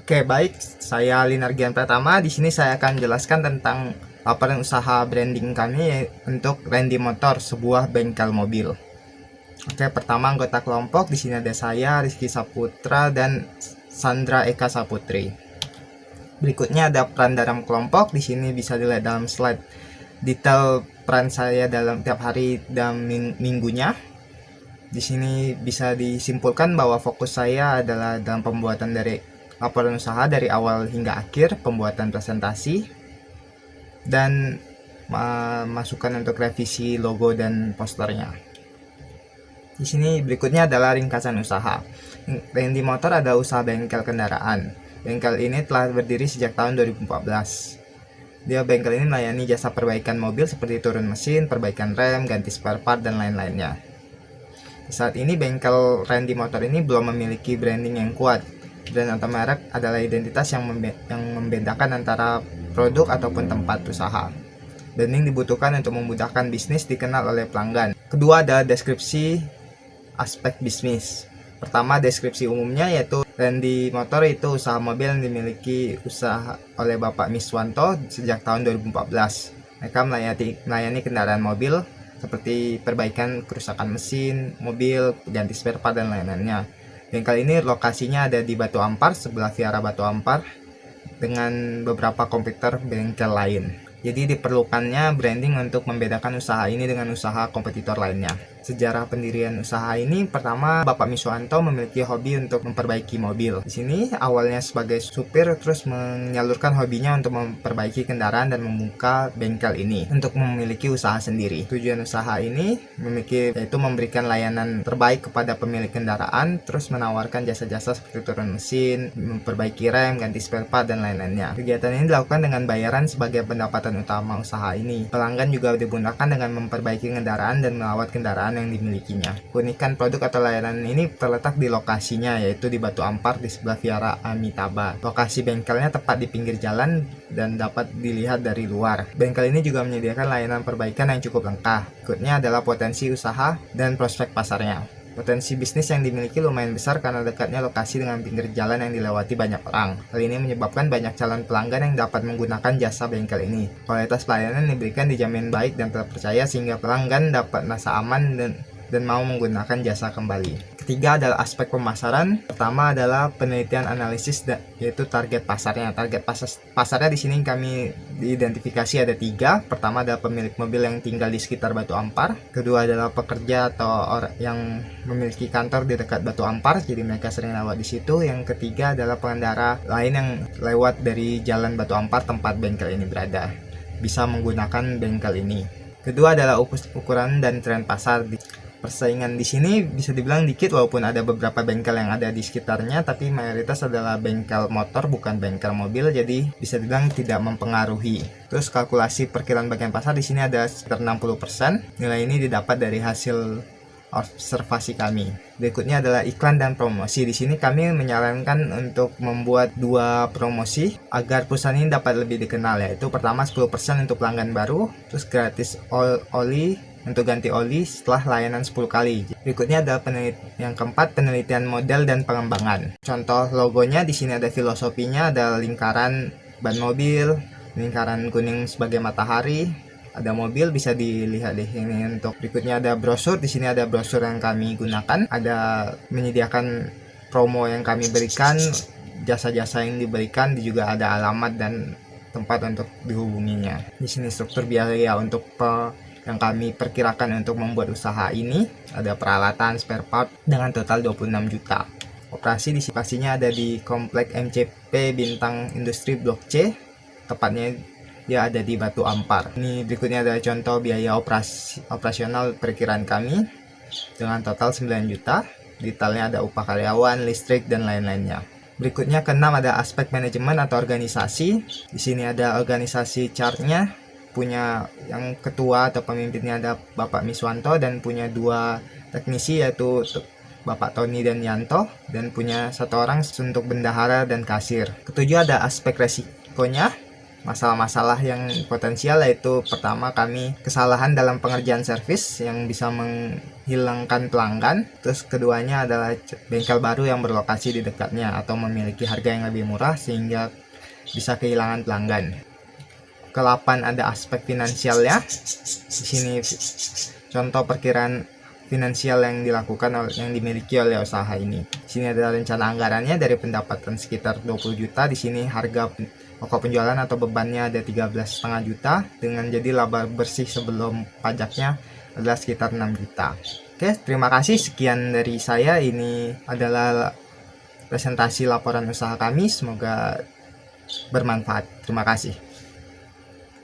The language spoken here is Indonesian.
Oke, baik. Saya Linargian Pratama. Di sini saya akan jelaskan tentang laporan usaha branding kami untuk Randy Motor, sebuah bengkel mobil. Oke, pertama anggota kelompok. Di sini ada saya, Rizky Saputra, dan Sandra Eka Saputri. Berikutnya ada peran dalam kelompok. Di sini bisa dilihat dalam slide detail peran saya dalam tiap hari dan minggunya. Di sini bisa disimpulkan bahwa fokus saya adalah dalam pembuatan dari laporan usaha dari awal hingga akhir, pembuatan presentasi, dan masukan untuk revisi logo dan posternya. Di sini berikutnya adalah ringkasan usaha. Randy Motor adalah usaha bengkel kendaraan. Bengkel ini telah berdiri sejak tahun 2014. Bengkel ini melayani jasa perbaikan mobil seperti turun mesin, perbaikan rem, ganti spare part, dan lain-lainnya. Saat ini bengkel Randy Motor ini belum memiliki branding yang kuat. Brand atau merek adalah identitas yang membedakan antara produk ataupun tempat usaha. Branding dibutuhkan untuk memudahkan bisnis dikenal oleh pelanggan. Kedua ada deskripsi aspek bisnis. Pertama, deskripsi umumnya yaitu Randy Motor itu usaha mobil yang dimiliki usaha oleh Bapak Miswanto sejak tahun 2014. Mereka melayani kendaraan mobil seperti perbaikan kerusakan mesin, mobil, ganti spare part, dan lain-lainnya. Bengkel ini lokasinya ada di Batu Ampar, sebelah Viara Batu Ampar, dengan beberapa komputer bengkel lain. Jadi diperlukannya branding untuk membedakan usaha ini dengan usaha kompetitor lainnya. Sejarah pendirian usaha ini, pertama Bapak Miswanto memiliki hobi untuk memperbaiki mobil. Di sini awalnya sebagai supir, terus menyalurkan hobinya untuk memperbaiki kendaraan dan membuka bengkel ini untuk memiliki usaha sendiri. Tujuan usaha ini yaitu memberikan layanan terbaik kepada pemilik kendaraan, terus menawarkan jasa-jasa seperti turun mesin, memperbaiki rem, ganti spare part, dan lain-lainnya. Kegiatan ini dilakukan dengan bayaran sebagai pendapatan utama usaha ini. Pelanggan juga dimudahkan dengan memperbaiki kendaraan dan merawat kendaraan yang dimilikinya. Keunikan produk atau layanan ini terletak di lokasinya, yaitu di Batu Ampar di sebelah Viara Amitabha. Lokasi bengkelnya tepat di pinggir jalan dan dapat dilihat dari luar. Bengkel ini juga menyediakan layanan perbaikan yang cukup lengkap. Berikutnya adalah potensi usaha dan prospek pasarnya. Potensi bisnis yang dimiliki lumayan besar karena dekatnya lokasi dengan pinggir jalan yang dilewati banyak orang. Hal ini menyebabkan banyak calon pelanggan yang dapat menggunakan jasa bengkel ini. Kualitas pelayanan yang diberikan dijamin baik dan terpercaya sehingga pelanggan dapat merasa aman dan mau menggunakan jasa kembali. Ketiga adalah aspek pemasaran. Pertama adalah penelitian analisis yaitu target pasarnya. Target pasarnya di sini kami diidentifikasi ada 3. Pertama adalah pemilik mobil yang tinggal di sekitar Batu Ampar. Kedua adalah pekerja atau orang yang memiliki kantor di dekat Batu Ampar, jadi mereka sering lewat di situ. Yang ketiga adalah pengendara lain yang lewat dari jalan Batu Ampar tempat bengkel ini berada, bisa menggunakan bengkel ini. Kedua adalah ukuran dan tren pasar. Persaingan di sini bisa dibilang dikit walaupun ada beberapa bengkel yang ada di sekitarnya, tapi mayoritas adalah bengkel motor bukan bengkel mobil, jadi bisa dibilang tidak mempengaruhi. Terus kalkulasi perkiraan bagian pasar di sini ada sekitar 60%. Nilai ini didapat dari hasil observasi kami. Berikutnya adalah iklan dan promosi. Di sini kami menyarankan untuk membuat 2 promosi agar perusahaan ini dapat lebih dikenal, yaitu pertama 10% untuk pelanggan baru, terus gratis oli untuk ganti oli setelah layanan 10 kali. Berikutnya ada yang keempat, penelitian model dan pengembangan. Contoh logonya di sini ada filosofinya, ada lingkaran ban mobil, lingkaran kuning sebagai matahari, ada mobil bisa dilihat di sini. Untuk berikutnya ada brosur. Di sini ada brosur yang kami gunakan, ada menyediakan promo yang kami berikan, jasa-jasa yang diberikan, juga ada alamat dan tempat untuk dihubunginya. Di sini struktur biaya untuk yang kami perkirakan untuk membuat usaha ini, ada peralatan spare part dengan total 26 juta. Operasi disipasinya ada di Komplek MCP Bintang Industri Blok C, tepatnya dia ada di Batu Ampar. Ini berikutnya ada contoh biaya operasional perkiraan kami dengan total 9 juta. Detailnya ada upah karyawan, listrik, dan lain-lainnya. Berikutnya keenam ada aspek manajemen atau organisasi. Di sini ada organisasi chartnya, punya yang ketua atau pemimpinnya ada Bapak Miswanto dan punya 2 teknisi yaitu Bapak Tony dan Yanto, dan punya 1 orang untuk bendahara dan kasir. Ketujuh ada aspek resikonya. masalah-masalah yang potensial, yaitu pertama kami kesalahan dalam pengerjaan servis yang bisa menghilangkan pelanggan. Terus keduanya adalah bengkel baru yang berlokasi di dekatnya atau memiliki harga yang lebih murah sehingga bisa kehilangan pelanggan. Ke-8 ada aspek finansialnya. Di sini contoh perkiraan finansial yang dilakukan yang dimiliki oleh usaha ini. Di sini adalah rencana anggarannya dari pendapatan sekitar 20 juta. Di sini harga pokok penjualan atau bebannya ada 13,5 juta dengan jadi laba bersih sebelum pajaknya adalah sekitar 6 juta. Oke, terima kasih. Sekian dari saya. Ini adalah presentasi laporan usaha kami. Semoga bermanfaat. Terima kasih.